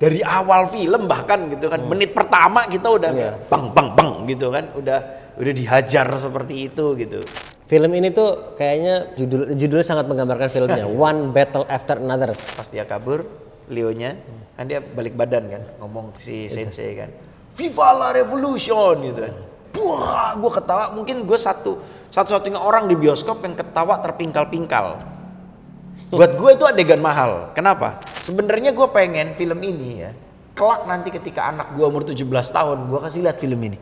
dari awal film bahkan gitu kan, menit pertama kita udah bang bang bang gitu kan, udah dihajar seperti itu gitu. Film ini tuh kayaknya judulnya sangat menggambarkan filmnya. One Battle After Another. Pas dia kabur, Leonya kan dia balik badan kan, ngomong si Sensei kan, Viva la Revolution gitu kan. Wah, gue ketawa, mungkin gue satu-satunya orang di bioskop yang ketawa terpingkal-pingkal. Buat gue itu adegan mahal. Kenapa? Sebenarnya gue pengen film ini ya, kelak nanti ketika anak gue umur 17 tahun, gue kasih lihat film ini.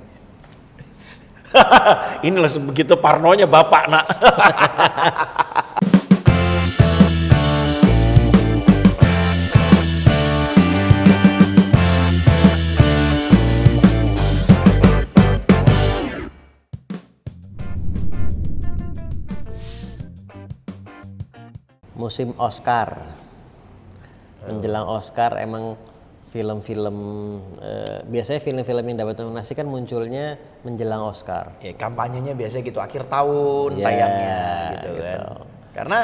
Inilah sebegitu parnonya bapak nak. Musim Oscar. Menjelang Oscar emang film-film biasanya film-film yang dapat nominasi kan munculnya menjelang Oscar. Ya, kampanyenya biasanya gitu akhir tahun tayangnya gitu kan. Karena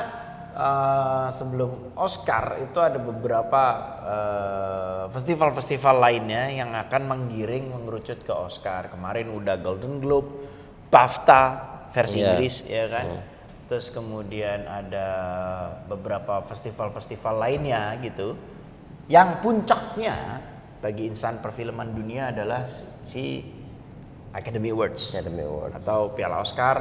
sebelum Oscar itu ada beberapa festival-festival lainnya yang akan mengerucut ke Oscar. Kemarin udah Golden Globe, BAFTA versi Inggris ya kan. Terus kemudian ada beberapa festival-festival lainnya gitu. Yang puncaknya bagi insan perfilman dunia adalah si Academy Awards atau Piala Oscar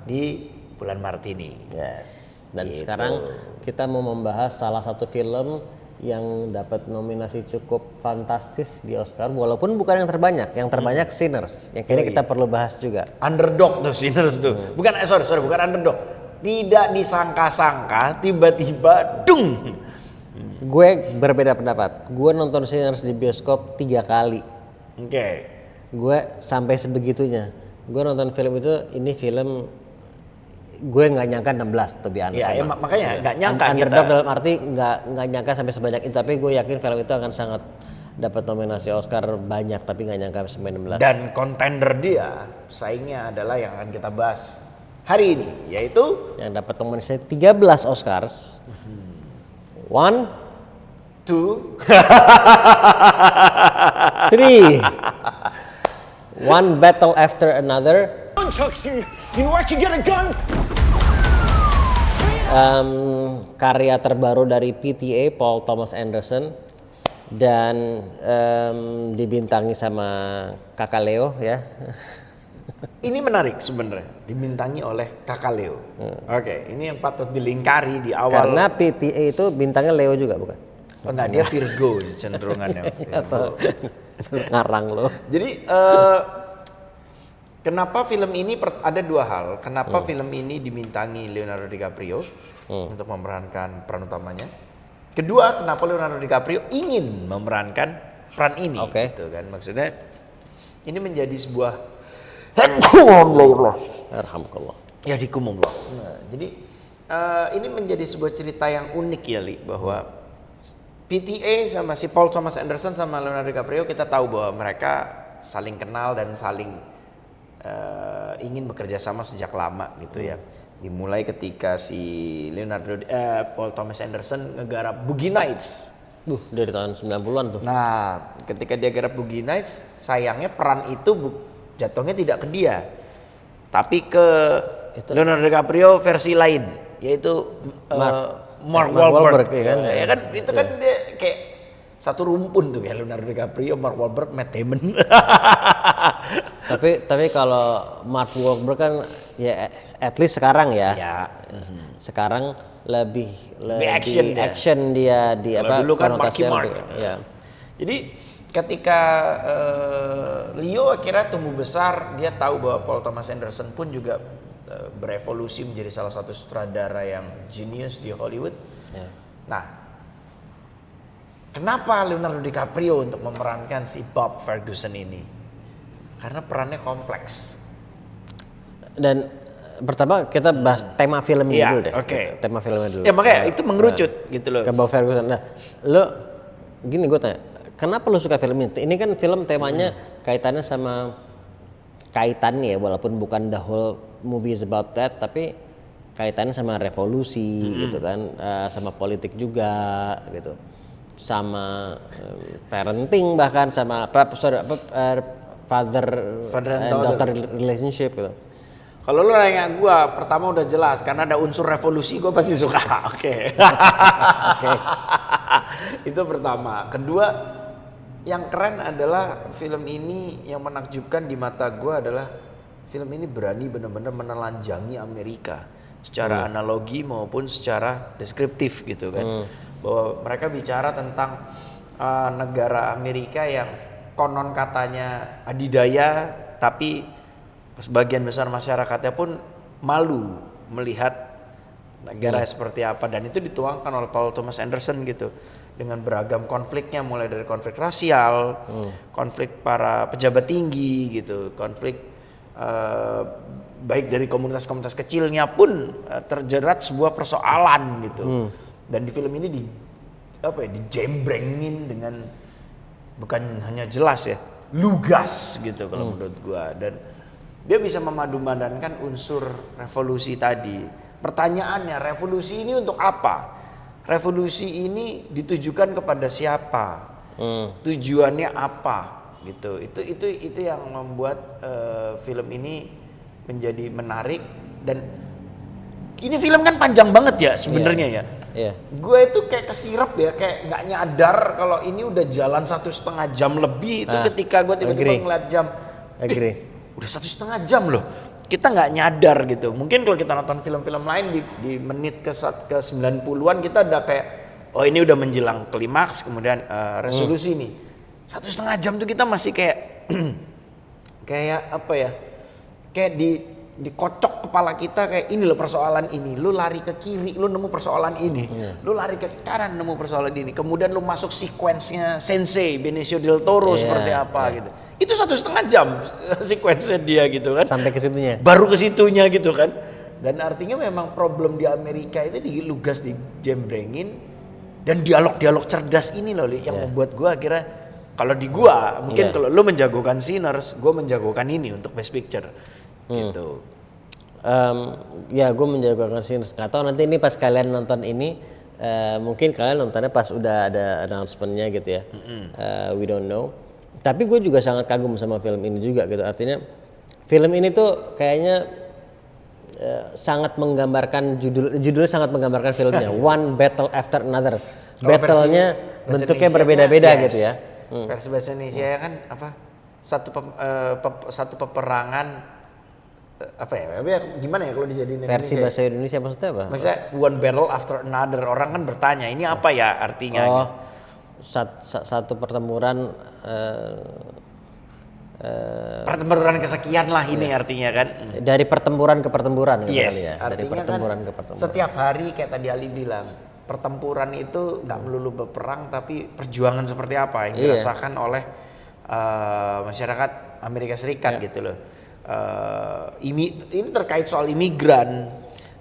di bulan Maret ini. Yes. Dan gitu. Sekarang kita mau membahas salah satu film yang dapat nominasi cukup fantastis di Oscar, walaupun bukan yang terbanyak. Yang terbanyak Sinners. Yang kayaknya kita perlu bahas juga. Underdog tuh Sinners tuh. Bukan sorry bukan underdog. Tidak disangka-sangka tiba-tiba dung. Gue berbeda pendapat. Gue nonton Sinners di bioskop 3 kali. Oke. Gue sampai sebegitunya. Gue nonton film itu, ini film gue nggak nyangka 16 tuh biasa. Ya, makanya nggak nyangka underdog kita. dalam arti nggak nyangka sampai sebanyak itu. Tapi gue yakin film itu akan sangat dapat nominasi Oscar banyak, tapi nggak nyangka sampai 16. Dan kontender dia saingnya adalah yang akan kita bahas hari ini, yaitu yang dapat nominasi 13 Oscars. 1, 2, 3. One Battle After Another. Karya terbaru dari PTA, Paul Thomas Anderson, dan dibintangi sama Kakak Leo ya. Ini menarik sebenarnya, dibintangi oleh Kakak Leo. Oke, ini yang patut dilingkari di awal. Karena PTA itu bintangnya Leo juga bukan? Oh enggak, dia Virgo cenderungannya. Atau ngarang loh. Jadi kenapa film ini ada dua hal. Kenapa film ini dimintangi Leonardo DiCaprio untuk memerankan peran utamanya. Kedua, kenapa Leonardo DiCaprio ingin memerankan peran ini. Gitu kan. Maksudnya ini menjadi sebuah Alhamdulillah. Ya dikumumlah. Nah, jadi ini menjadi sebuah cerita yang unik ya Li, bahwa PTA sama si Paul Thomas Anderson sama Leonardo DiCaprio, kita tahu bahwa mereka saling kenal dan saling ingin bekerja sama sejak lama gitu ya. Dimulai ketika si Paul Thomas Anderson ngegarap Boogie Nights. Dari tahun 90-an tuh. Nah, ketika dia garap Boogie Nights, sayangnya peran itu jatuhnya tidak ke dia, tapi ke Leonardo DiCaprio versi lain, yaitu Mark Wahlberg ya kan? Ya kan itu kan dia kayak satu rumpun tuh kayak Leonardo DiCaprio, Mark Wahlberg, Matt Damon. tapi kalau Mark Wahlberg kan ya at least sekarang ya. Sekarang lebih action dia di apa? Dulu kan Marky Mark. Ya. Jadi ketika Leo akhirnya tumbuh besar, dia tahu bahwa Paul Thomas Anderson pun juga berevolusi menjadi salah satu sutradara yang genius di Hollywood. Nah, kenapa Leonardo DiCaprio untuk memerankan si Bob Ferguson ini? Karena perannya kompleks. Dan pertama kita bahas tema filmnya dulu deh. Tema filmnya dulu. Ya makanya itu mengerucut gitu loh. Ke Bob Ferguson. Nah, lo gini gue tanya, kenapa lo suka film ini? Ini kan film temanya kaitannya walaupun bukan the whole movie is about that, tapi kaitannya sama revolusi gitu kan, sama politik juga gitu. sama parenting, bahkan sama father and daughter relationship gitu. Kalau lu nanya gua, pertama udah jelas karena ada unsur revolusi, gua pasti suka. Oke. Itu pertama. Kedua, yang keren adalah film ini yang menakjubkan di mata gua adalah film ini berani benar-benar menelanjangi Amerika secara analogi maupun secara deskriptif gitu kan. Bahwa mereka bicara tentang negara Amerika yang konon katanya adidaya, tapi sebagian besar masyarakatnya pun malu melihat negara seperti apa, dan itu dituangkan oleh Paul Thomas Anderson gitu dengan beragam konfliknya, mulai dari konflik rasial, konflik para pejabat tinggi gitu, konflik baik dari komunitas-komunitas kecilnya pun terjerat sebuah persoalan gitu. Dan di film ini dijembrengin dengan bukan hanya jelas ya, lugas gitu kalau menurut gua, dan dia bisa memadu-madankan unsur revolusi tadi. Pertanyaannya, revolusi ini untuk apa? Revolusi ini ditujukan kepada siapa? Tujuannya apa? Gitu. Itu yang membuat film ini menjadi menarik. Dan ini film kan panjang banget ya sebenarnya ya. Gue itu kayak kesirep ya, kayak nggak nyadar kalau ini udah jalan 1,5 jam lebih. Itu ketika gue tiba-tiba ngeliat jam. Udah 1,5 jam loh, kita nggak nyadar gitu. Mungkin kalau kita nonton film-film lain di menit ke 90-an kita udah kayak, oh ini udah menjelang klimaks, kemudian resolusi nih. 1,5 jam tuh kita masih kayak kayak apa ya, kayak dikocok kepala kita, kayak ini loh persoalan ini, lu lari ke kiri lu nemu persoalan ini, lu lari ke kanan nemu persoalan ini, kemudian lu masuk sequence-nya Sensei Benicio del Toro seperti apa gitu. Itu 1,5 jam sequence dia gitu kan. Sampai ke situnya. Baru ke situnya gitu kan. Dan artinya memang problem di Amerika itu dilugas, dijembrengin, dan dialog-dialog cerdas ini loh yang membuat gua akhirnya, kalau di gua mungkin kalau lu menjagokan Sinners, gua menjagokan ini untuk Best Picture gitu. Ya gue menjagokan Sinners. Nggak tahu nanti ini pas kalian nonton ini, mungkin kalian nontonnya pas udah ada announcement-nya gitu ya. We don't know. Tapi gue juga sangat kagum sama film ini juga gitu. Artinya film ini tuh kayaknya sangat menggambarkan judulnya sangat menggambarkan filmnya. One Battle After Another. Battle-nya bentuknya berbeda-beda gitu ya. Versi bahasa Indonesia kan apa? Satu peperangan apa ya? Gimana ya kalau dijadiin versi bahasa Indonesia maksudnya apa? Maksudnya one battle after another. Orang kan bertanya, ini apa ya artinya? Oh. Satu pertempuran pertempuran kesekian lah ini artinya kan. Dari pertempuran ke pertempuran gitu kali ya. Dari Artinya pertempuran kan ke pertempuran. Setiap hari kayak tadi Ali bilang, pertempuran itu nggak melulu berperang, tapi perjuangan seperti apa yang dirasakan oleh masyarakat Amerika Serikat gitu loh. Ini terkait soal imigran,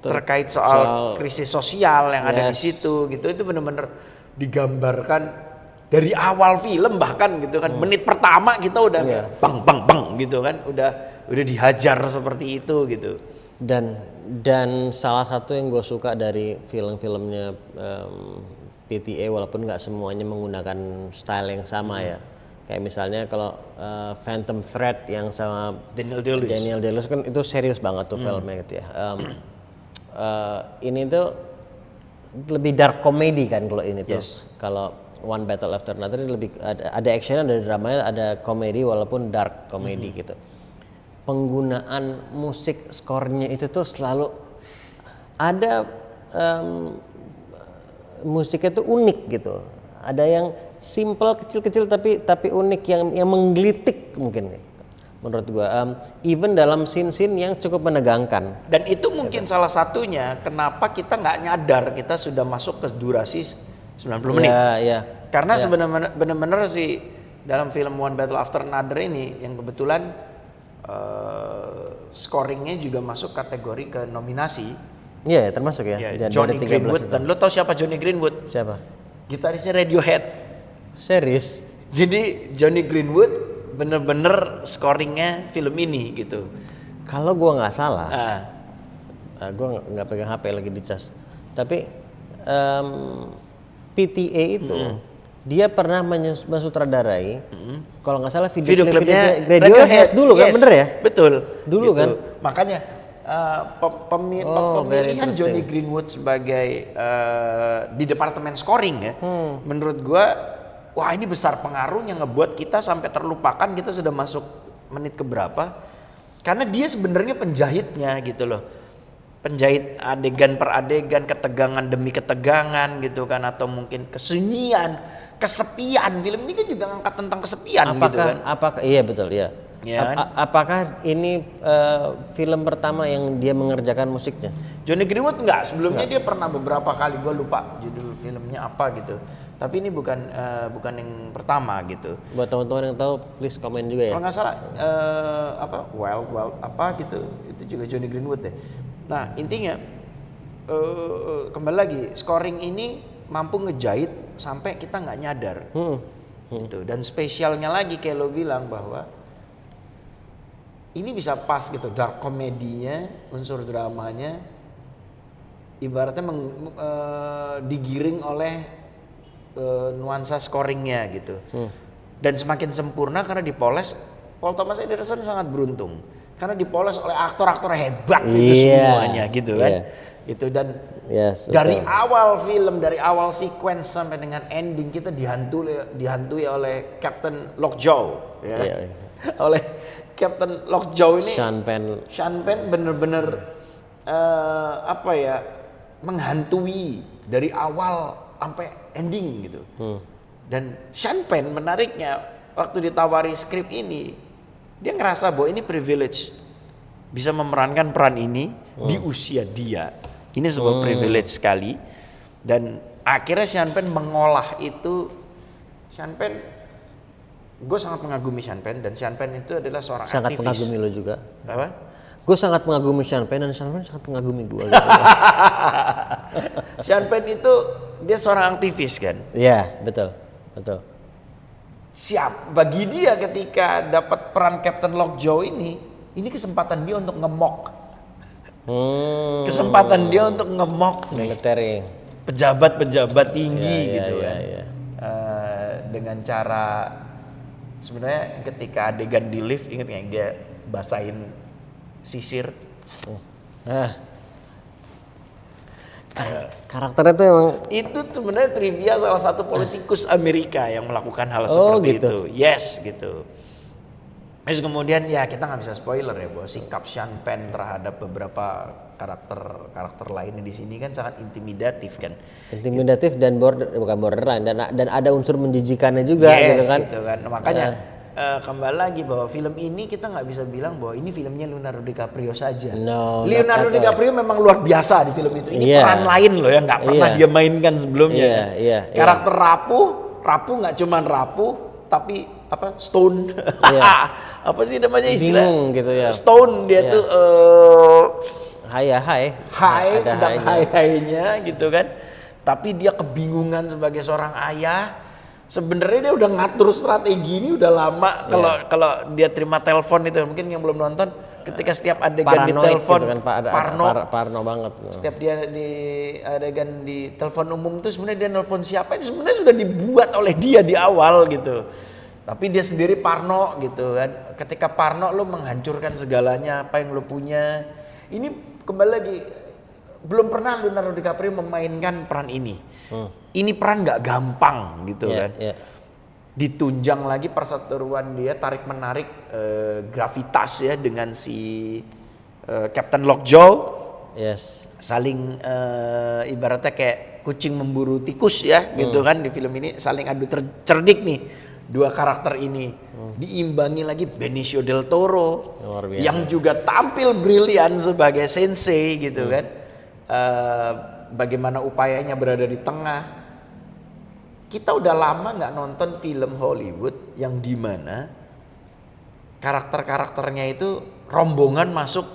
terkait soal krisis sosial yang ada di situ gitu. Itu benar-benar digambarkan dari awal film bahkan gitu kan. Menit pertama kita udah bang gitu kan, udah dihajar seperti itu gitu. Dan salah satu yang gue suka dari film-filmnya PTA, walaupun nggak semuanya menggunakan style yang sama ya. Kayak misalnya kalau Phantom Thread yang sama Daniel Day-Lewis kan itu serius banget tuh filmnya gitu ya. Ini tuh lebih dark comedy kan kalau ini tuh. Kalau One Battle After Another ini lebih ada actionnya, ada dramanya, ada komedi walaupun dark comedy gitu. Penggunaan musik skornya itu tuh selalu ada musiknya tuh unik gitu. Ada yang simple kecil-kecil tapi unik yang menggelitik mungkin menurut gua. Even dalam scene-scene yang cukup menegangkan. Dan itu mungkin salah satunya kenapa kita nggak nyadar kita sudah masuk ke durasi 90 menit. Karena sebenarnya benar-benar sih dalam film One Battle After Another ini yang kebetulan scoringnya juga masuk kategori ke nominasi. Iya, termasuk ya. Johnny Greenwood. Dan lo tau siapa Johnny Greenwood? Siapa? Gitarisnya Radiohead. Serius? Jadi Johnny Greenwood bener-bener scoringnya film ini gitu. Kalau gua nggak salah, gua nggak pegang HP lagi di cas. Tapi PTA itu dia pernah mensutradarai, kalau nggak salah Video klipnya Radiohead dulu kan, yes, bener ya? Betul. Dulu gitu. kan? Makanya very pemilihan interesting. Johnny Greenwood sebagai di departemen scoring ya, menurut gua, wah ini besar pengaruhnya ngebuat kita sampai terlupakan kita sudah masuk menit keberapa, karena dia sebenarnya penjahitnya gitu loh, penjahit adegan per adegan, ketegangan demi ketegangan gitu kan, atau mungkin kesunyian, kesepian. Film ini kan juga ngangkat tentang kesepian gitu kan. Apakah iya betul ya. Ya kan? Apakah ini film pertama yang dia mengerjakan musiknya? Johnny Greenwood enggak, sebelumnya dia pernah beberapa kali, gue lupa judul filmnya apa gitu. Tapi ini bukan yang pertama gitu. Buat teman-teman yang tahu, please komen juga ya. Kalau nggak salah Wild apa gitu, itu juga Johnny Greenwood deh. Nah intinya kembali lagi, scoring ini mampu ngejahit sampai kita nggak nyadar. Gitu. Dan spesialnya lagi kayak lo bilang bahwa ini bisa pas gitu, dark komedinya, unsur dramanya, ibaratnya digiring oleh nuansa scoringnya gitu. Dan semakin sempurna karena dipoles. Paul Thomas Anderson sangat beruntung karena dipoles oleh aktor-aktor hebat itu semuanya gitu kan. Itu dan dari awal film, dari awal sequence sampai dengan ending kita dihantui oleh Captain Lockjaw ya. Oleh Captain Lockjaw ini, Sean Penn bener-bener menghantui dari awal sampai ending gitu. Dan Sean Penn menariknya waktu ditawari skrip ini, dia ngerasa bahwa ini privilege bisa memerankan peran ini di usia dia. Ini sebuah privilege sekali. Dan akhirnya Sean Penn mengolah itu. Sean Penn, gue sangat mengagumi Sean Penn, dan Sean Penn itu adalah seorang sangat aktivis. Mengagumi lo juga. Apa? Gue sangat mengagumi Sean Penn dan Sean Penn sangat mengagumi gue. Gitu. Sean Penn itu dia seorang aktivis kan? Iya, betul. Siap, bagi dia ketika dapat peran Captain Lockjaw ini kesempatan dia untuk ngemok. Kesempatan dia untuk ngemok military, pejabat-pejabat tinggi gitu kan. Dengan cara, sebenarnya ketika adegan di lift, ingat nggak dia basahin sisir? Karakternya tuh emang itu sebenarnya trivia salah satu politikus Amerika yang melakukan hal seperti gitu. itu. Yes gitu. Terus kemudian ya kita nggak bisa spoiler ya bahwa sikap Sean Penn terhadap beberapa karakter lainnya di sini kan sangat intimidatif kan. Intimidatif dan bukan borderline dan ada unsur menjijikannya juga yes, gitu kan. Gitu kan. Makanya kembali lagi bahwa film ini kita nggak bisa bilang bahwa ini filmnya Leonardo DiCaprio saja. No, Leonardo DiCaprio memang luar biasa di film itu. Ini peran lain loh yang nggak pernah dia mainkan sebelumnya. Karakter rapuh nggak cuman rapuh tapi stone. Apa sih namanya istilah? Bingung gitu ya. Stone dia tuh high sedang high-nya gitu kan. Tapi dia kebingungan sebagai seorang ayah. Sebenarnya dia udah ngatur strategi ini udah lama. Kalau dia terima telepon itu, mungkin yang belum nonton, ketika setiap adegan di telepon gitu kan, parno banget. Setiap dia di adegan di telepon umum itu sebenarnya dia nelpon siapa itu sebenarnya sudah dibuat oleh dia di awal gitu. Tapi dia sendiri parno gitu kan. Ketika parno lo menghancurkan segalanya apa yang lo punya. Ini kembali lagi, belum pernah Leonardo DiCaprio memainkan peran ini. Ini peran nggak gampang gitu kan. Ditunjang lagi perseteruan dia, tarik menarik gravitas ya dengan si Captain Lockjaw. Yes. Saling ibaratnya kayak kucing memburu tikus ya gitu kan di film ini, saling adu cerdik nih dua karakter ini. Diimbangi lagi Benicio del Toro yang juga tampil brilian sebagai sensei gitu kan. Bagaimana upayanya berada di tengah. Kita udah lama nggak nonton film Hollywood yang dimana karakternya itu rombongan masuk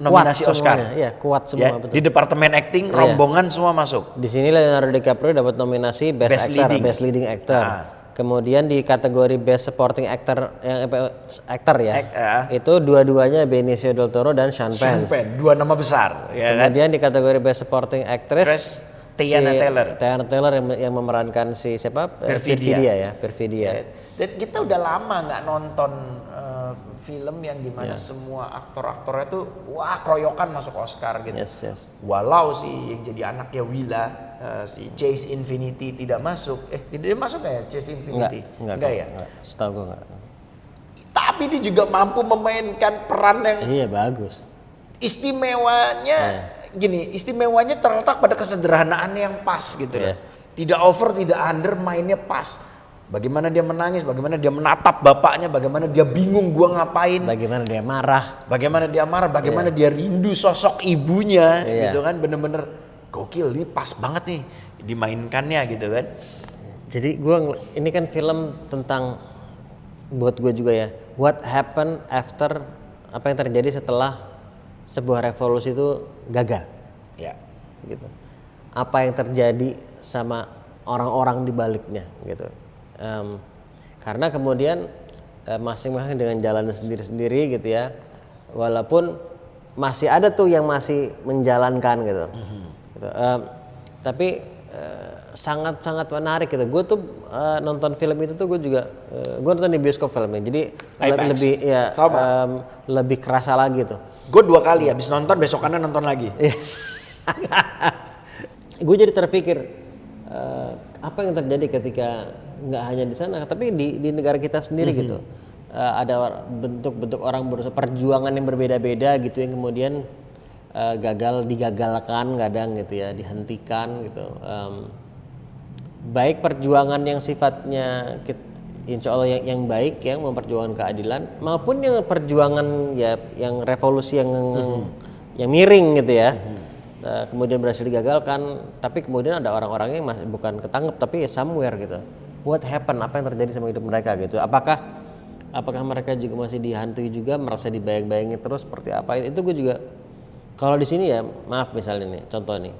nominasi Oscar. Iya, kuat semua. Betul. Di departemen acting rombongan semua masuk. Di sini Leonardo DiCaprio dapat nominasi Best Leading Actor. Kemudian di kategori Best Supporting Actor itu dua-duanya Benicio del Toro dan Sean Penn. Dua nama besar. Ya kemudian di kategori Best Supporting Actress Teyana Taylor. Teyana Taylor yang memerankan si siapa? Perfidia. Dan kita udah lama nggak nonton film yang dimana semua aktor-aktornya tuh wah keroyokan masuk Oscar gitu. Yes. Walau si yang jadi anaknya Willa si Chase Infinity tidak masuk. Tidak masuk nggak ya Chase Infinity? Enggak ya? Setahu gue enggak. Tapi dia juga mampu memainkan peran yang bagus. Istimewanya istimewanya terletak pada kesederhanaan yang pas gitu ya. Tidak over, tidak under, mainnya pas. Bagaimana dia menangis, bagaimana dia menatap bapaknya, bagaimana dia bingung gua ngapain, bagaimana dia marah, bagaimana dia rindu sosok ibunya gitu kan, bener-bener gokil, ini pas banget nih dimainkannya gitu kan. Jadi ini kan film tentang buat gue juga ya, what happened after, apa yang terjadi setelah sebuah revolusi itu gagal. Ya. Gitu. Apa yang terjadi sama orang-orang di baliknya gitu. Karena kemudian masing-masing dengan jalan sendiri-sendiri gitu ya. Walaupun masih ada tuh yang masih menjalankan gitu. Gitu. Tapi sangat-sangat menarik gitu. Gue tuh nonton film itu tuh gue juga gue nonton di bioskop filmnya. Jadi lebih lebih kerasa lagi tuh. Gue 2 kali habis nonton besokannya nonton lagi. Gue jadi terpikir apa yang terjadi ketika nggak hanya di sana tapi di negara kita sendiri gitu. Ada bentuk-bentuk orang berusaha perjuangan yang berbeda-beda gitu yang kemudian digagalkan kadang gitu ya, dihentikan gitu. Baik perjuangan yang sifatnya insya Allah yang baik yang memperjuangkan keadilan maupun yang perjuangan ya yang revolusi yang miring gitu ya. Kemudian berhasil digagalkan, tapi kemudian ada orang-orang yang masih bukan ketangkep tapi somewhere gitu. What happened? Apa yang terjadi sama hidup mereka gitu? Apakah mereka juga masih dihantui juga, merasa dibayang-bayangi terus seperti apa? Itu gue juga kalau di sini ya, maaf misalnya nih, contoh nih.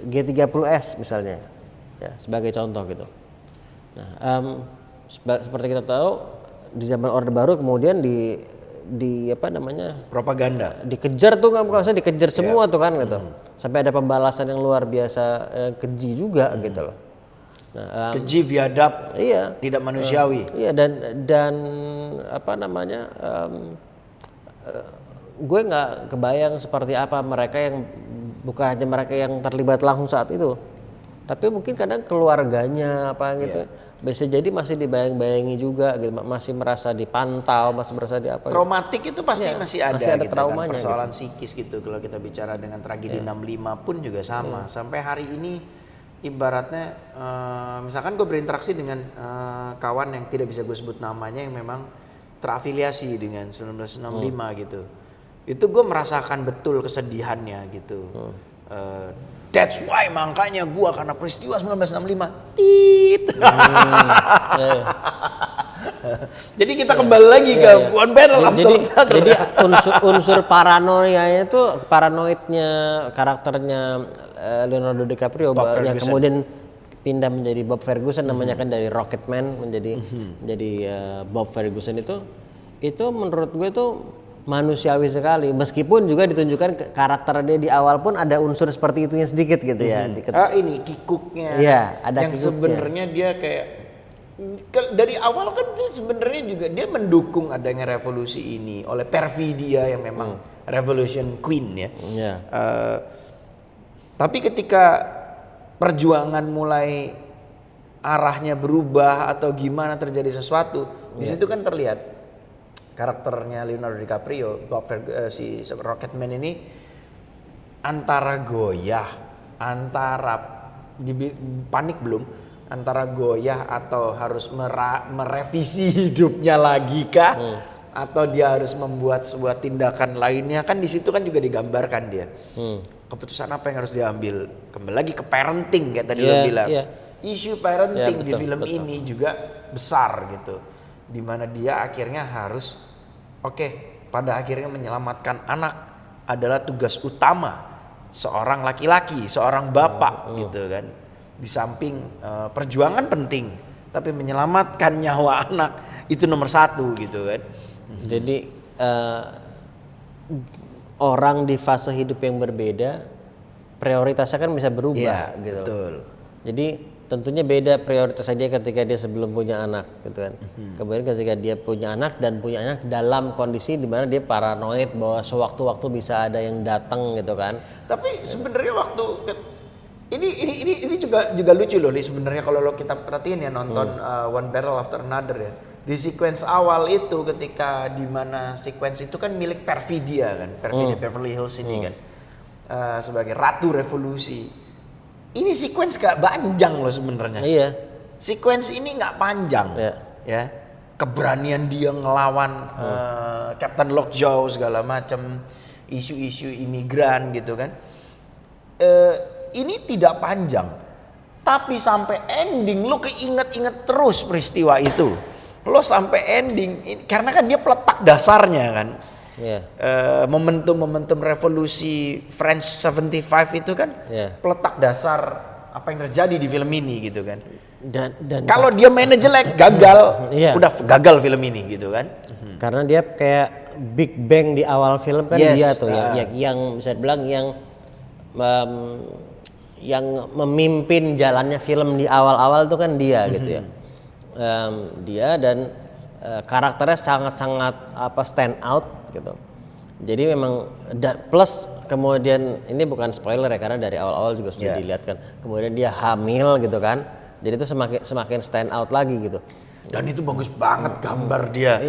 G30S misalnya. Ya, sebagai contoh gitu. Nah, seperti kita tahu di zaman Orde Baru kemudian di apa namanya propaganda dikejar tuh nggak usah dikejar semua tuh kan gitu sampai ada pembalasan yang luar biasa keji juga gitu loh. Nah, keji, biadab, tidak manusiawi. Iya dan apa namanya gue nggak kebayang seperti apa mereka yang bukan hanya mereka yang terlibat langsung saat itu tapi mungkin kadang keluarganya apa gitu bisa jadi masih dibayang-bayangi juga gitu, masih merasa dipantau, masih merasa di apa traumatik gitu pasti masih ada gitu traumanya kan, persoalan gitu. Psikis gitu kalau kita bicara dengan tragedi 65 pun juga sama sampai hari ini ibaratnya misalkan gue berinteraksi dengan kawan yang tidak bisa gue sebut namanya yang memang terafiliasi dengan 1965 gitu itu gue merasakan betul kesedihannya gitu. That's why makanya gua karena peristiwa 1965 Jadi kita kembali lagi ke One Battle After Another. Jadi unsur paranoidnya itu paranoidnya karakternya Leonardo DiCaprio yang kemudian pindah menjadi Bob Ferguson namanya kan dari Rocketman menjadi Bob Ferguson itu menurut gue tuh manusiawi sekali meskipun juga ditunjukkan karakternya di awal pun ada unsur seperti itunya sedikit gitu ya. Ini kikuknya. Iya, ada yang sebenarnya dia kayak dari awal kan dia sebenarnya juga dia mendukung adanya revolusi ini oleh Perfidia yang memang revolution queen ya. Tapi ketika perjuangan mulai arahnya berubah atau gimana terjadi sesuatu, di situ kan terlihat karakternya Leonardo DiCaprio, si Rocketman ini antara goyah, antara panik belum, antara goyah atau harus merevisi hidupnya lagi kah, atau dia harus membuat sebuah tindakan lainnya kan di situ kan juga digambarkan dia. Keputusan apa yang harus diambil? Kembali lagi ke parenting kayak tadi lo bilang. Isu parenting di film ini juga besar gitu. Di mana dia akhirnya harus pada akhirnya menyelamatkan anak adalah tugas utama seorang laki-laki, seorang bapak gitu kan. Di samping perjuangan penting, tapi menyelamatkan nyawa anak itu nomor 1 gitu kan. Jadi orang di fase hidup yang berbeda prioritasnya kan bisa Iya, berubah gitu. betul. Jadi tentunya beda prioritas dia ketika dia sebelum punya anak gitu kan. Kemudian ketika dia punya anak dan punya anak dalam kondisi di mana dia paranoid bahwa sewaktu-waktu bisa ada yang datang gitu kan. Tapi sebenarnya waktu ini juga lucu loh, sebenarnya kalau kita perhatiin ya nonton One Barrel After Another ya. Di sequence awal itu ketika di mana sequence itu kan milik Perfidia kan, Perfidia Beverly Hills ini kan. Sebagai Ratu Revolusi. Ini sequence gak panjang loh sebenarnya. Iya. Sequence ini nggak panjang, ya. Keberanian dia ngelawan Captain Lockjaw segala macam, isu-isu imigran gitu kan. Ini tidak panjang, tapi sampai ending lo keinget-inget terus peristiwa itu. Lo sampai ending, karena kan dia peletak dasarnya kan. Momentum revolusi French 75 itu kan peletak dasar apa yang terjadi di film ini gitu kan. Dan kalau dia mainnya jelek gagal, udah gagal film ini gitu kan. Karena dia kayak Big Bang di awal film kan, dia tuh yang bisa dibilang yang memimpin jalannya film di awal-awal itu kan dia gitu ya. Dia dan karakternya sangat-sangat stand out gitu. Jadi memang plus kemudian ini bukan spoiler ya karena dari awal-awal juga sudah dilihat kan. Kemudian dia hamil gitu kan. Jadi itu semakin stand out lagi gitu. Dan itu bagus banget gambar dia.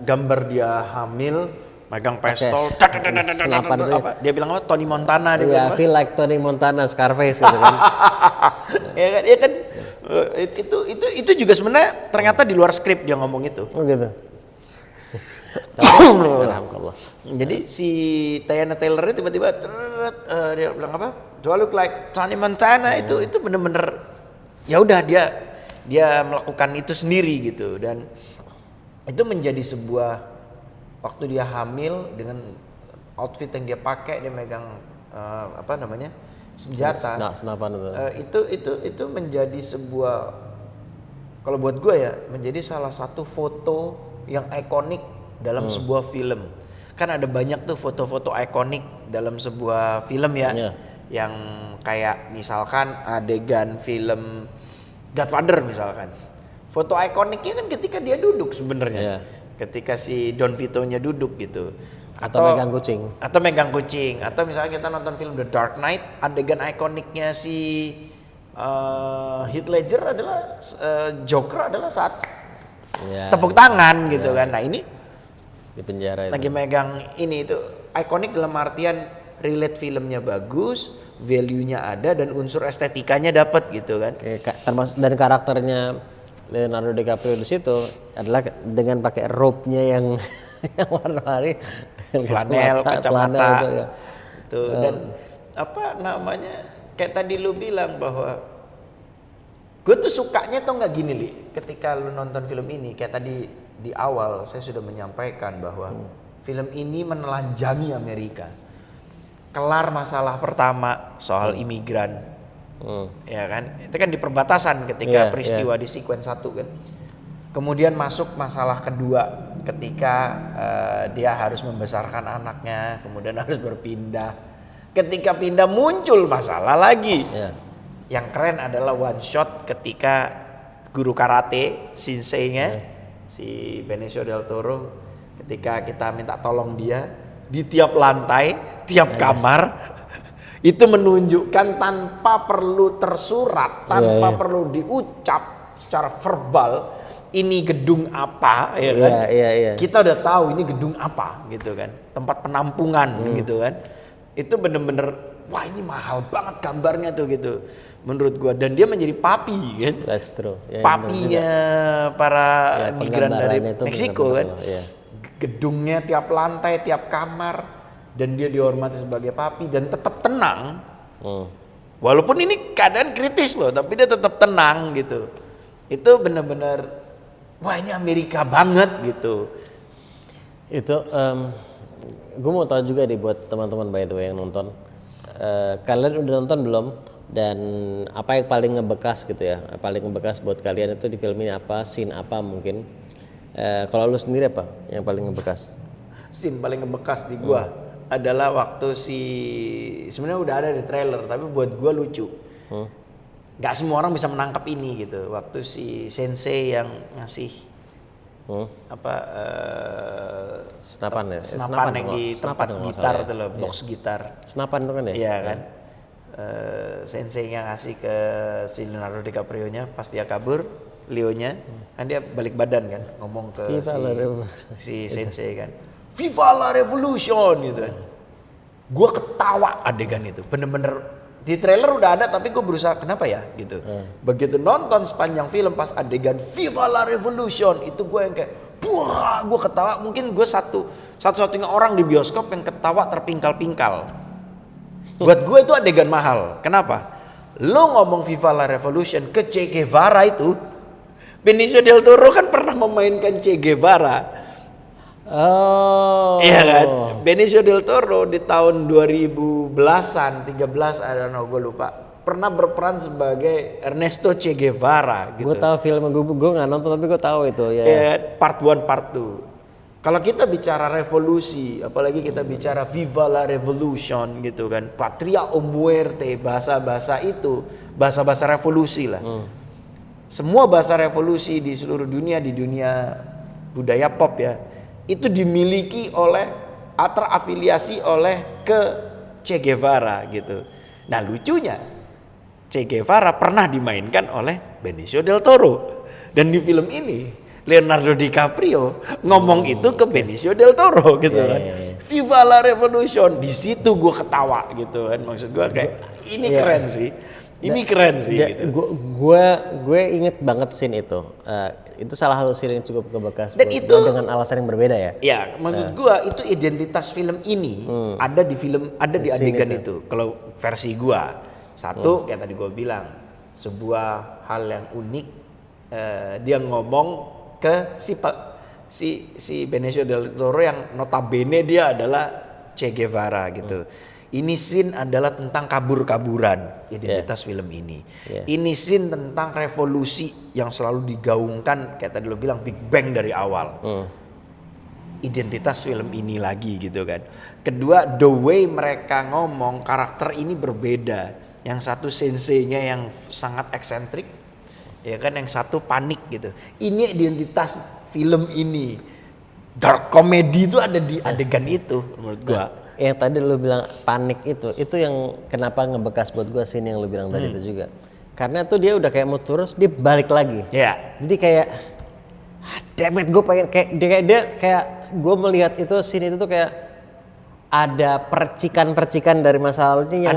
Gambar dia hamil, megang pistol. Dia bilang apa? Tony Montana dia bilang. Feel like Tony Montana, Scarface gitu kan. Ya kan. Itu juga sebenarnya ternyata di luar skrip dia ngomong itu. Oh gitu. Jadi si Teyana Taylor itu tiba-tiba dia bilang apa? Do I look like Tony Montana? Itu bener-bener ya udah dia melakukan itu sendiri gitu, dan itu menjadi sebuah waktu dia hamil dengan outfit yang dia pakai, dia megang senjata. Senapan itu menjadi sebuah, kalau buat gue ya, menjadi salah satu foto yang ikonik dalam sebuah film. Kan ada banyak tuh foto-foto ikonik dalam sebuah film ya. Yang kayak misalkan adegan film Godfather misalkan. Foto ikoniknya kan ketika dia duduk sebenarnya. Ketika si Don Vito-nya duduk gitu. Atau megang kucing. Atau misalnya kita nonton film The Dark Knight, adegan ikoniknya si Heath Ledger adalah Joker adalah saat tepuk tangan gitu kan. Nah ini di penjara itu. Lagi megang ini itu ikonik dalam artian relate filmnya bagus, value-nya ada dan unsur estetikanya dapat gitu kan. Termasuk dan karakternya Leonardo DiCaprio di situ adalah dengan pakai robe-nya yang warna-warni, flanel, kacamata itu ya. Tuh, dan kayak tadi lu bilang bahwa gue tuh sukanya tuh nggak gini Li, ketika lu nonton film ini kayak tadi di awal saya sudah menyampaikan bahwa film ini menelanjangi Amerika. Kelar masalah pertama soal imigran, ya kan? Itu kan di perbatasan ketika peristiwa di sequence 1 kan. Kemudian masuk masalah kedua ketika dia harus membesarkan anaknya, kemudian harus berpindah. Ketika pindah muncul masalah lagi. Yang keren adalah one shot ketika guru karate sensei-nya si Benicio del Toro, ketika kita minta tolong dia di tiap lantai, tiap kamar itu menunjukkan tanpa perlu tersurat, tanpa perlu diucap secara verbal ini gedung apa ya kan. Kita udah tahu ini gedung apa gitu kan, tempat penampungan gitu kan. Itu bener-bener wah ini mahal banget gambarnya tuh gitu menurut gua, dan dia menjadi papi kan. That's true. Papinya para migran dari Meksiko kan. Gedungnya tiap lantai, tiap kamar, dan dia dihormati sebagai papi dan tetap tenang. Walaupun ini keadaan kritis loh, tapi dia tetap tenang gitu. Itu benar-benar wah ini Amerika banget gitu. Itu gue mau tahu juga nih buat teman-teman by the way yang nonton, kalian udah nonton belum, dan apa yang paling ngebekas gitu ya, paling ngebekas buat kalian itu di film ini apa, scene apa mungkin. Kalau lu sendiri apa yang paling ngebekas? Scene paling ngebekas di gua adalah waktu sebenarnya udah ada di trailer tapi buat gua lucu. Gak semua orang bisa menangkap ini gitu. Waktu si sensei yang ngasih Senapan ya? senapan yang di tempat gitar ya? itu loh, box gitar. Senapan itu kan ya? Iya kan. Sensei yang ngasih ke si Leonardo DiCaprio-nya pas dia kabur, Leo-nya kan dia balik badan kan ngomong ke si sensei kan. Viva la Revolution gitu kan. Gue ketawa adegan itu, bener-bener di trailer udah ada tapi gue berusaha kenapa ya gitu. Begitu nonton sepanjang film pas adegan Viva la Revolution itu gue yang kayak wah, gue ketawa. Mungkin gue satu-satunya orang di bioskop yang ketawa terpingkal-pingkal. Buat gue itu adegan mahal. Kenapa? Lo ngomong Viva la Revolution ke Che Guevara itu, Benicio del Toro kan pernah memainkan Che Guevara. Oh. Iya kan? Benicio del Toro di tahun 2010-an, 13 I don't know, gue lupa. Pernah berperan sebagai Ernesto Che Guevara gitu. Gue tahu film, gue nggak nonton tapi gue tahu itu ya. Yeah, part 1, part 2. Kalau kita bicara revolusi, apalagi kita bicara Viva la Revolution gitu kan, Patria o Muerte, bahasa-bahasa itu, bahasa-bahasa revolusi lah. Semua bahasa revolusi di seluruh dunia, di dunia budaya pop ya, itu dimiliki oleh atau terafiliasi oleh ke Che Guevara gitu. Nah lucunya Che Guevara pernah dimainkan oleh Benicio del Toro dan di film ini Leonardo DiCaprio ngomong itu ke Benicio del Toro gitu kan. Viva la Revolution, di situ gue ketawa gitu kan, maksud gue kayak ini keren sih. Ini keren sih. Gitu. Gue inget banget scene itu. Itu salah satu scene yang cukup ngebekas. Dan itu dengan alasan yang berbeda ya. Ya, menurut gue itu identitas film ini ada di di adegan itu. Kalau versi gue, satu kayak tadi gue bilang, sebuah hal yang unik. Dia ngomong ke si Benicio del Toro yang notabene dia adalah Che Guevara gitu. Ini scene adalah tentang kabur-kaburan identitas film ini. Ini scene tentang revolusi yang selalu digaungkan kayak tadi lo bilang Big Bang dari awal. Identitas film ini lagi gitu kan. Kedua, the way mereka ngomong karakter ini berbeda. Yang satu senseinya yang sangat eksentrik, ya kan, yang satu panik gitu. Ini identitas film ini. Dark comedy itu ada di adegan itu menurut gua. Yang tadi lu bilang panik itu yang kenapa ngebekas buat gua scene yang lu bilang tadi itu juga. Karena tuh dia udah kayak mau terus dia balik lagi. Iya. Jadi kayak damn it, gue pengen kayak gue melihat itu scene itu tuh kayak ada percikan-percikan dari masa lalunya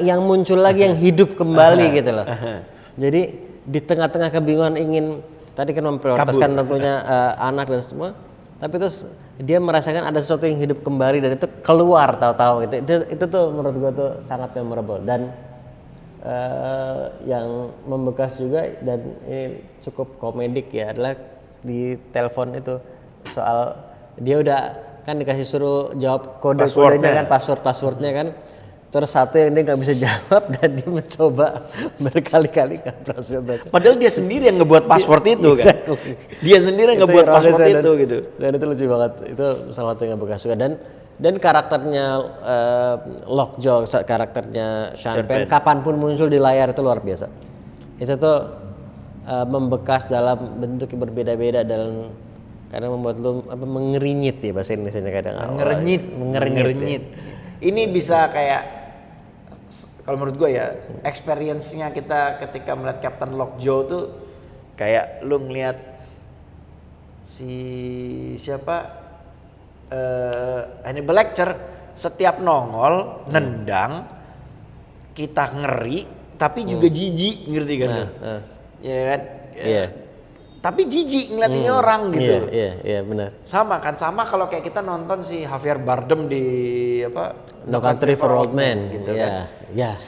yang muncul lagi yang hidup kembali gitu loh. Jadi di tengah-tengah kebingungan ingin tadi kan memprioritaskan tentunya anak dan semua, tapi terus dia merasakan ada sesuatu yang hidup kembali dan itu keluar tahu-tahu gitu. Itu tuh menurut gua tuh sangat memorable dan yang membekas juga dan ini cukup komedik ya adalah di telepon itu soal dia udah kan dikasih suruh jawab kode-kodenya kan passwordnya kan. Terus satu yang dia nggak bisa jawab dan dia mencoba berkali-kali nggak berhasil baca. Padahal dia sendiri yang ngebuat password itu kan. Dia sendiri yang ngebuat password itu gitu. Dan itu lucu banget. Itu salah satu yang bekas juga dan karakternya Lockjaw, karakternya Sean Penn kapanpun muncul di layar itu luar biasa. Itu tuh membekas dalam bentuk yang berbeda-beda dan kadang membuat lu mengerinyit ya bahasa Indonesianya kadang. Mengerenyit. Ini bisa kayak kalau menurut gue ya experience-nya kita ketika melihat Captain Lockjaw tuh kayak lu ngeliat Hannibal Lecter setiap nongol nendang kita ngeri tapi juga jijik, ngerti kan? Iya kan? Iya. Tapi jijik ngeliat ini orang gitu. Iya benar. Sama kalau kayak kita nonton si Javier Bardem di No Country for Old Men gitu kan. Ya.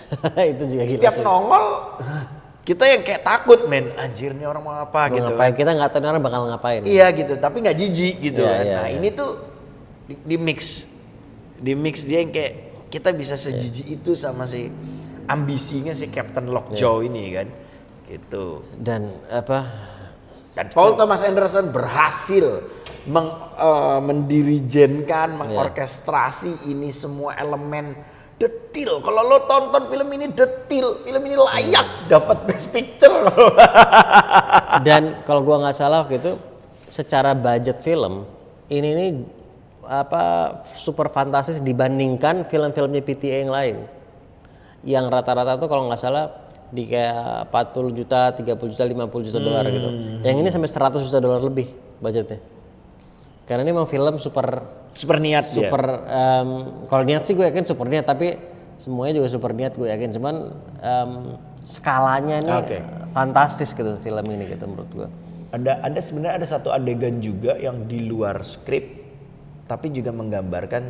Itu juga gila. Setiap nongol kita yang kayak takut anjir nih orang mau apa gitu. Ngapain? Kita nggak tahu orang bakal ngapain. Iya gitu, tapi nggak jijik gitu kan. Iya. Ini tuh di mix dia yang kayak kita bisa sejijik itu sama si ambisinya si Captain Lockjaw ini kan. Gitu. Dan Dan Paul Thomas Anderson berhasil mendirijenkan, mengorkestrasi ini semua elemen detil. Kalau lo tonton film ini detil, film ini layak dapat Best Picture. Dan kalau gua nggak salah waktu itu, secara budget film ini nih super fantastis dibandingkan film-filmnya PTA yang lain. Yang rata-rata tuh kalau nggak salah di kayak 40 juta, 30 juta, 50 juta dolar gitu. Yang ini sampai 100 juta dolar lebih budgetnya. Karena ini memang film super niat dia. Kalau niat sih gue yakin super niat, tapi semuanya juga super niat gue yakin. Cuman skalanya nih fantastis gitu film ini gitu menurut gue. Ada sebenarnya ada satu adegan juga yang di luar skrip, tapi juga menggambarkan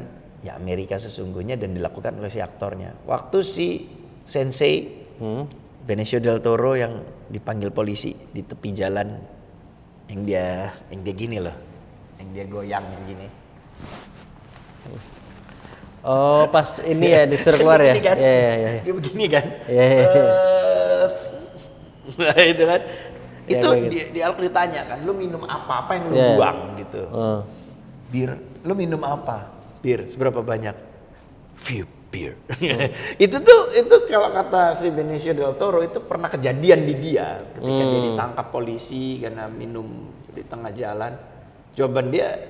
ya Amerika sesungguhnya dan dilakukan oleh si aktornya. Waktu si Sensei Benicio del Toro yang dipanggil polisi di tepi jalan, yang dia gini loh, yang dia goyang yang gini. Oh pas ini ya disuruh keluar ya? Kan? Iya. Dia begini kan? Iya. Nah itu kan. Ya, itu gitu. di Alk ditanya kan, lu minum apa yang lu buang gitu. Bir, lu minum apa? Bir, seberapa banyak? Few beer. Itu kalau kata si Benicio del Toro itu pernah kejadian di dia ketika dia ditangkap polisi karena minum di tengah jalan. Jawaban dia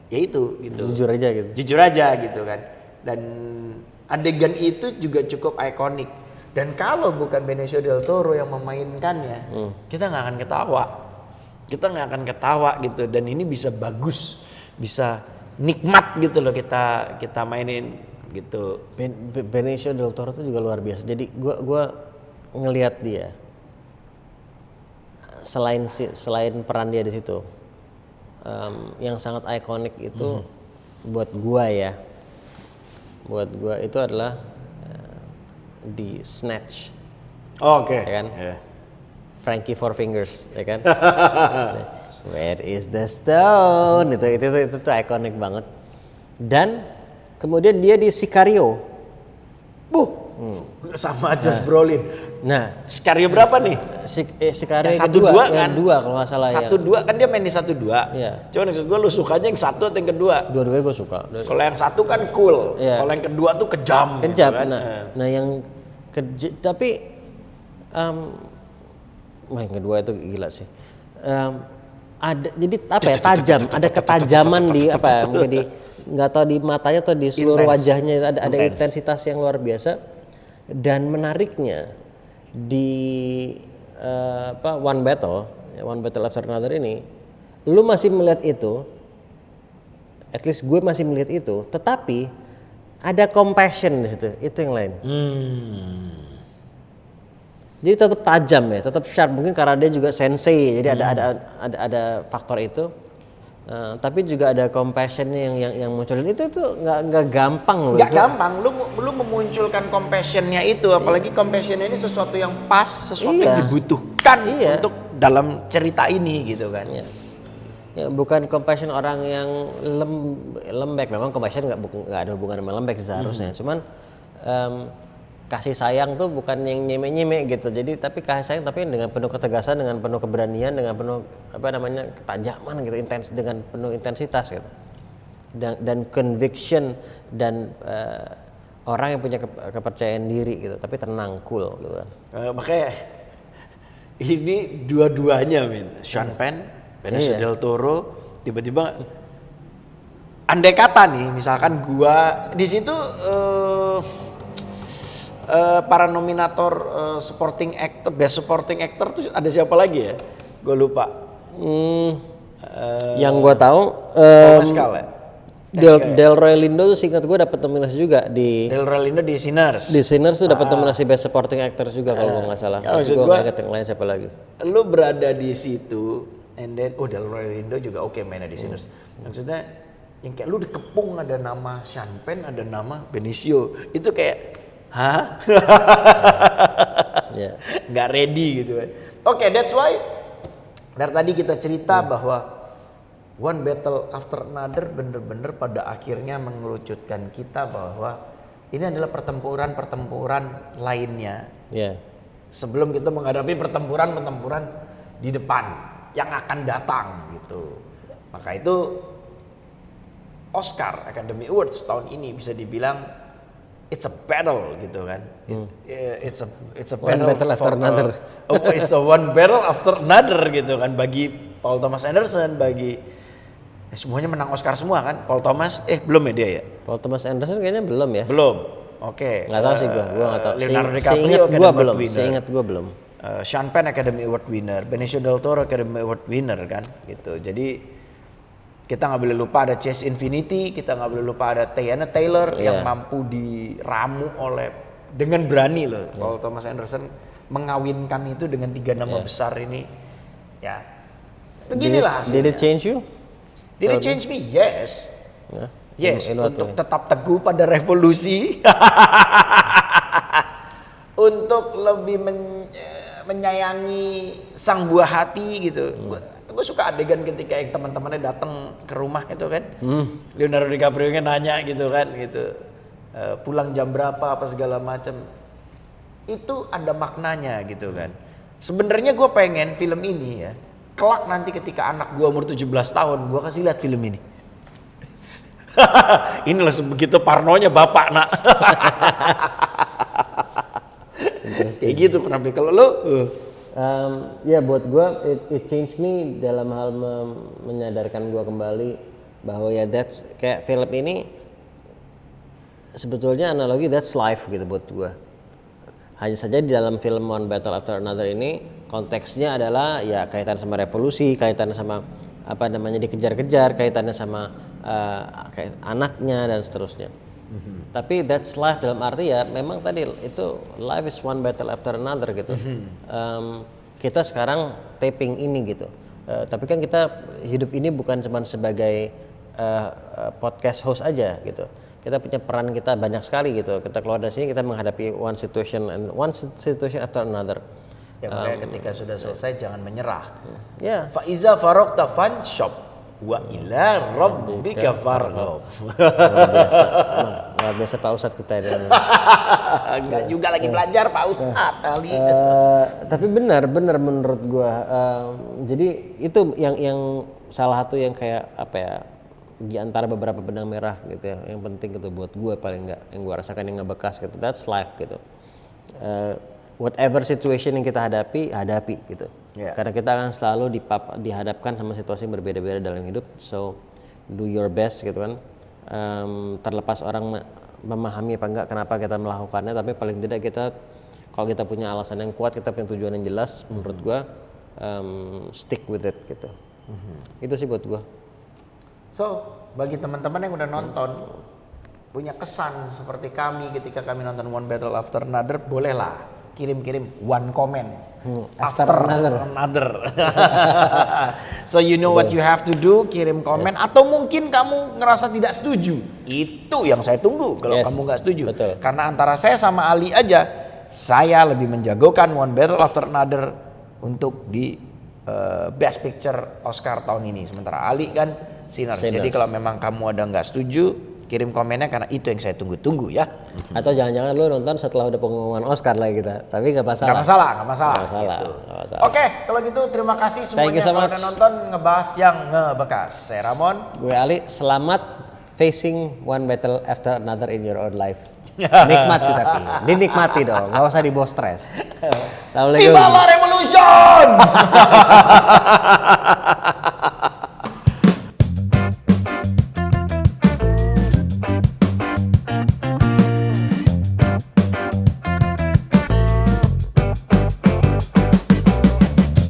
ya itu gitu. Jujur aja gitu kan. Dan adegan itu juga cukup ikonik. Dan kalau bukan Benicio del Toro yang memainkannya, kita nggak akan ketawa gitu. Dan ini bisa bagus, bisa nikmat gitu loh kita mainin gitu. Benicio del Toro itu juga luar biasa. Jadi gue ngelihat dia selain peran dia di situ, yang sangat ikonik itu buat gue itu adalah di Snatch. Oke. Ya kan? Yeah. Frankie Four Fingers, ya kan? Where is the stone? Itu tuh ikonik banget. Dan kemudian dia di Sicario. Sama Josh Brolin. Nah, Sicario berapa nih? Sicario yang 1-2 kan? 2 kalau nggak salah 1-2 kan dia main di 1-2. Iya. Cuman maksud gue lu sukanya yang 1 atau yang kedua? Dua-duanya gue suka. Kalau yang 1 kan cool. Iya. Kalau yang kedua tuh kejam. Gitu kan? Nah yang tapi yang kedua itu gila sih. Ada jadi apa ya, tajam, ada ketajaman di apa ya, mungkin di nggak tahu di matanya atau di seluruh wajahnya ada intensitas yang luar biasa. Dan menariknya di One Battle After Another ini, lu masih melihat itu, at least gue masih melihat itu, tetapi ada compassion di situ, itu yang lain. Jadi tetap tajam ya, tetap sharp, mungkin karena dia juga sensei, jadi ada faktor itu. Tapi juga ada compassion yang munculin itu nggak gampang loh. Nggak gampang, lu memunculkan compassionnya itu, apalagi compassionnya ini sesuatu yang pas, sesuatu yang dibutuhkan untuk dalam cerita ini gitu kan. Ya, bukan compassion orang yang lembek, memang compassion nggak ada hubungan sama lembek seharusnya. Cuman kasih sayang tuh bukan yang nyeme-nyeme gitu. Jadi tapi kasih sayang tapi dengan penuh ketegasan, dengan penuh keberanian, dengan penuh ketajaman gitu, dengan penuh intensitas gitu. Dan conviction dan orang yang punya kepercayaan diri gitu, tapi tenang, cool gitu kan. Makanya ini dua-duanya Sean Penn, Benicio del Toro, tiba-tiba andai kata nih misalkan gua di situ para nominator best supporting actor tuh ada siapa lagi ya? Gue lupa. Yang gue tahu Delroy Lindo tuh seingat gue dapat nominasi juga di Delroy Lindo di Sinners. Di Sinners tuh dapat nominasi best supporting actor juga kalau gue nggak salah. Tapi gue nggak ingat yang lain siapa lagi. Lu berada di situ, and then Delroy Lindo juga oke mainnya di Sinners. Maksudnya yang kayak lu dikepung ada nama Sean Penn, ada nama Benicio, itu kayak nggak ready gitu kan. Oke, that's why dari tadi kita cerita bahwa One Battle After Another bener-bener pada akhirnya mengerucutkan kita bahwa ini adalah pertempuran lainnya sebelum kita menghadapi pertempuran di depan yang akan datang gitu. Maka itu Oscar Academy Awards tahun ini bisa dibilang it's a battle gitu kan. It's a One battle after another. It's a one battle after another gitu kan bagi Paul Thomas Anderson, bagi semuanya menang Oscar semua kan. Paul Thomas belum ya dia ya? Paul Thomas Anderson kayaknya belum ya. Belum. Oke. Nggak tahu sih gua nggak tahu. Leonardo DiCaprio Seingat Academy gua Award belum. winner. Seingat gua belum. Sean Penn Academy Award winner, Benicio del Toro Academy Award winner kan gitu. Jadi kita nggak boleh lupa ada Chase Infinity, kita nggak boleh lupa ada Teyana Taylor yang mampu diramu dengan berani loh. Paul Thomas Anderson mengawinkan itu dengan 3 nama besar ini. Ya. Beginilah hasilnya. Did it change you? Did it change me? Yes. Yes, In what untuk way? tetap teguh pada revolusi. Untuk lebih menyayangi sang buah hati gitu. Gue suka adegan ketika yang teman-temannya datang ke rumah gitu kan. Leonardo DiCaprio nanya gitu kan gitu. Pulang jam berapa apa segala macam. Itu ada maknanya gitu kan. Sebenarnya gue pengen film ini ya. Kelak nanti ketika anak gue umur 17 tahun gue kasih lihat film ini. Inilah sebegitu parnonya bapak nak. Kayak gitu kenapa kalau lo? Ya buat gue it changed me dalam hal menyadarkan gue kembali bahwa ya that's kayak film ini sebetulnya analogi that's life gitu buat gue. Hanya saja di dalam film One Battle After Another ini konteksnya adalah ya kaitan sama revolusi, kaitannya sama apa namanya dikejar-kejar, kaitannya sama kayak anaknya dan seterusnya. Tapi that's life dalam arti ya memang tadi itu life is one battle after another gitu. Kita sekarang taping ini gitu. Tapi kan kita hidup ini bukan cuma sebagai podcast host aja gitu. Kita punya peran kita banyak sekali gitu. Kita keluar dari sini kita menghadapi one situation after another. Ya makanya ketika sudah selesai jangan menyerah. Ya. Faiza farokta fanshop wa ila rabbika farghab. Luar biasa Pak Ustadz kita ini. Enggak juga lagi belajar Pak Ustadz kali. Tapi benar menurut gua. Jadi itu yang salah satu yang kayak apa ya di antara beberapa benang merah gitu ya. Yang penting gitu buat gua paling enggak yang gua rasakan yang ngebekas gitu. That's life gitu. Whatever situation yang kita hadapi gitu. Yeah. Karena kita akan selalu dihadapkan sama situasi yang berbeda-beda dalam hidup. So do your best gitu kan. Terlepas orang memahami apa enggak kenapa kita melakukannya, tapi paling tidak kita kalau kita punya alasan yang kuat, kita punya tujuan yang jelas, menurut gua stick with it gitu. Itu sih buat gua. So bagi teman-teman yang udah nonton punya kesan seperti kami ketika kami nonton One Battle After Another, bolehlah kirim-kirim one comment after another. So you know what you have to do, kirim komen. Atau mungkin kamu ngerasa tidak setuju, itu yang saya tunggu kalau kamu nggak setuju. Betul. Karena antara saya sama Ali aja, saya lebih menjagokan One Battle After Another untuk di Best Picture Oscar tahun ini, sementara Ali kan Sinners. Jadi kalau memang kamu ada nggak setuju, kirim komennya karena itu yang saya tunggu-tunggu ya. Atau jangan-jangan lu nonton setelah udah pengumuman Oscar lah kita. Tapi nggak masalah. Nggak masalah. Gitu. Oke, kalau gitu terima kasih semuanya yang udah nonton ngebahas yang ngebekas. Saya Ramon. Gue Ali. Selamat facing one battle after another in your own life. Nikmati tapi, dinikmati dong. Nggak usah dibawa stres. Assalamualaikum. Viva la Revolution!